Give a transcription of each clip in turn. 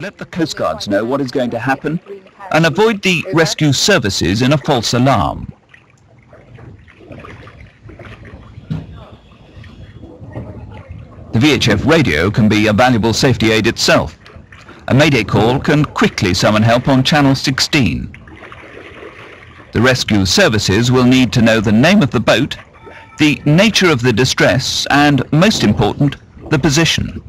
Let the Coast Guards know what is going to happen and avoid the rescue services in a false alarm. The VHF radio can be a valuable safety aid itself. A mayday call can quickly summon help on channel 16. The rescue services will need to know the name of the boat, the nature of the distress, and, most important, the position.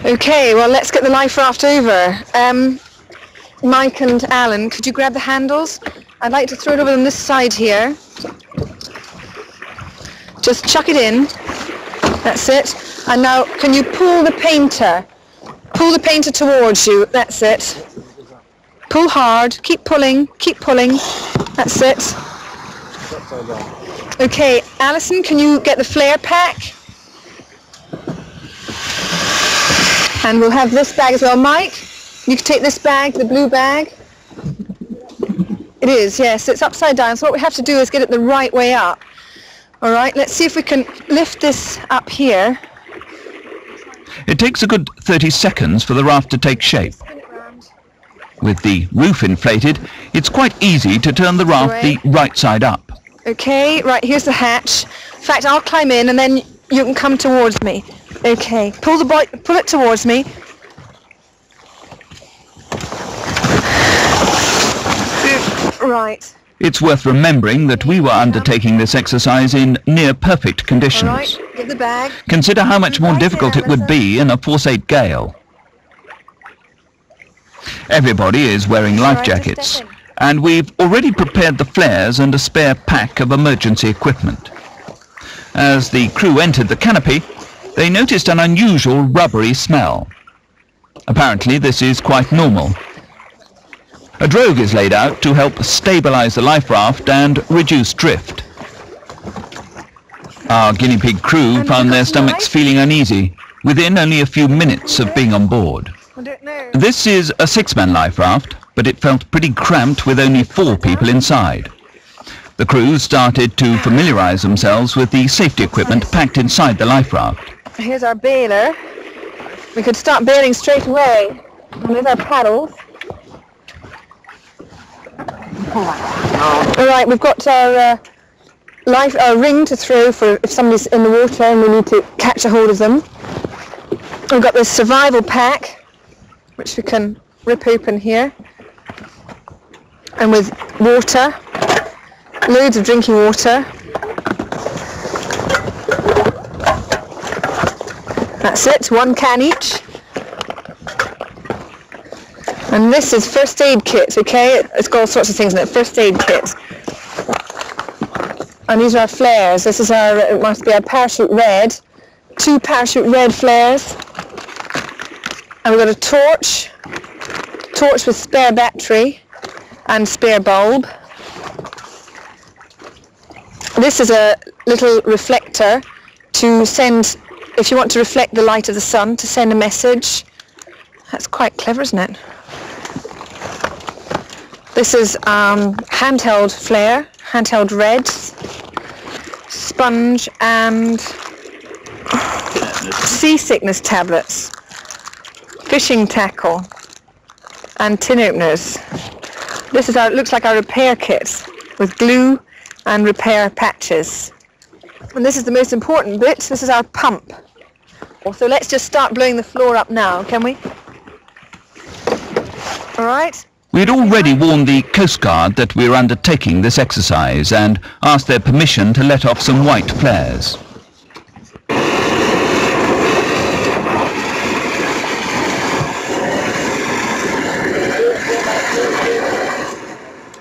Okay, well, let's get the life raft over. Mike and Alan, could you grab the handles? I'd like to throw it over on this side here. Just chuck it in. That's it. And now, can you pull the painter? Pull the painter towards you. That's it. Pull hard. Keep pulling. Keep pulling. That's it. Okay, Alison, can you get the flare pack? And we'll have this bag as well. Mike, you can take this bag, the blue bag. It is, yes, it's upside down. So what we have to do is get it the right way up. All right, let's see if we can lift this up here. It takes a good 30 seconds for the raft to take shape. With the roof inflated, it's quite easy to turn the raft the right side up. Okay, right, here's the hatch. In fact, I'll climb in and then you can come towards me. Okay, pull it towards me. Right. It's worth remembering that we were undertaking this exercise in near-perfect conditions. All right, give the bag. Consider how much more difficult it would be in a force 8 gale. Everybody is wearing life jackets, and we've already prepared the flares and a spare pack of emergency equipment. As the crew entered the canopy, they noticed an unusual rubbery smell. Apparently this is quite normal. A drogue is laid out to help stabilize the life raft and reduce drift. Our guinea pig crew found their stomachs feeling uneasy within only a few minutes of being on board. This is a 6-man life raft, but it felt pretty cramped with only 4 people inside. The crew started to familiarize themselves with the safety equipment packed inside the life raft. Here's our baler. We could start bailing straight away. And there's our paddles. All right, we've got our ring to throw for if somebody's in the water and we need to catch a hold of them. We've got this survival pack, which we can rip open here. And with water, loads of drinking water. That's it, 1 can each. And this is first aid kit, okay? It's got all sorts of things in it, first aid kit. And these are our flares. This is our, it must be our parachute red. 2 parachute red flares. And we've got a torch with spare battery and spare bulb. This is a little reflector to send, if you want to reflect the light of the sun, to send a message. That's quite clever, isn't it? This is handheld flare, handheld reds, sponge and seasickness tablets, fishing tackle and tin openers. This is our, it looks like our repair kit with glue and repair patches. And this is the most important bit, this is our pump. So let's just start blowing the floor up now, can we? All right. We had already warned the Coast Guard that we were undertaking this exercise and asked their permission to let off some white flares.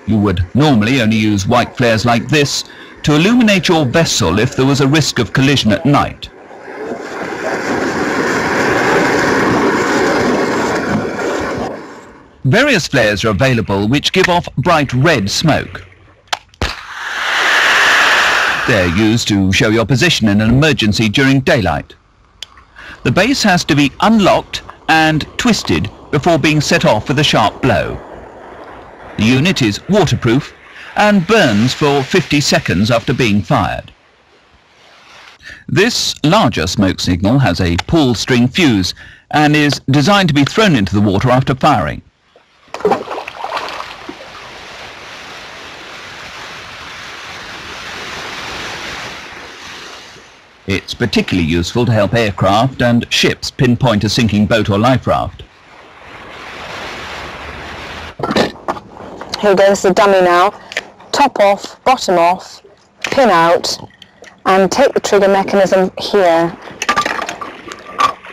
You would normally only use white flares like this to illuminate your vessel if there was a risk of collision at night. Various flares are available which give off bright red smoke. They're used to show your position in an emergency during daylight. The base has to be unlocked and twisted before being set off with a sharp blow. The unit is waterproof and burns for 50 seconds after being fired. This larger smoke signal has a pull string fuse and is designed to be thrown into the water after firing. It's particularly useful to help aircraft and ships pinpoint a sinking boat or life raft. Here we go, this is a dummy now. Top off, bottom off, pin out, and take the trigger mechanism here.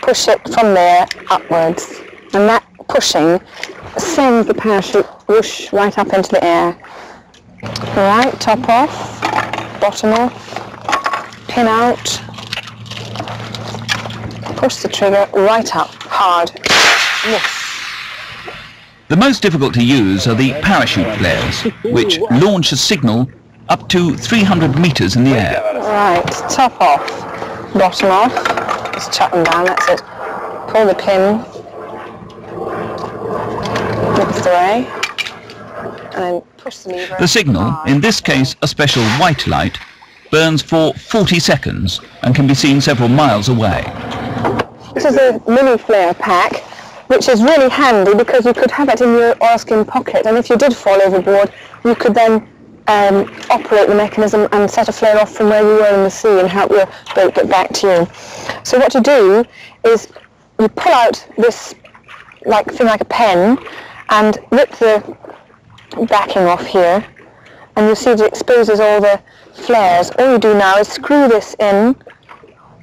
Push it from there upwards, and that pushing sends the parachute whoosh right up into the air. Alright, top off, bottom off, pin out, push the trigger right up, hard. Yes. The most difficult to use are the parachute flares, which launch a signal up to 300 meters in the air. Right, top off, bottom off, just chuck them down, that's it. Pull the pin, lift away, and then push the lever. The signal, in this case a special white light, burns for 40 seconds and can be seen several miles away. This is a mini flare pack, which is really handy because you could have it in your oilskin pocket, and if you did fall overboard, you could then operate the mechanism and set a flare off from where you were in the sea and help your boat get back to you. So what you do is you pull out this thing like a pen and rip the backing off here, and you'll see it exposes all the flares. All you do now is screw this in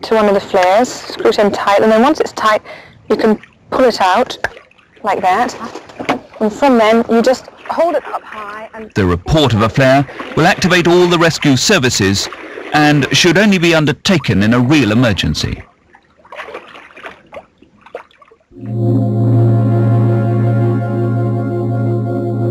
to one of the flares, screw it in tight, and then once it's tight you can pull it out like that, and from then you just hold it up high. And the report of a flare will activate all the rescue services and should only be undertaken in a real emergency.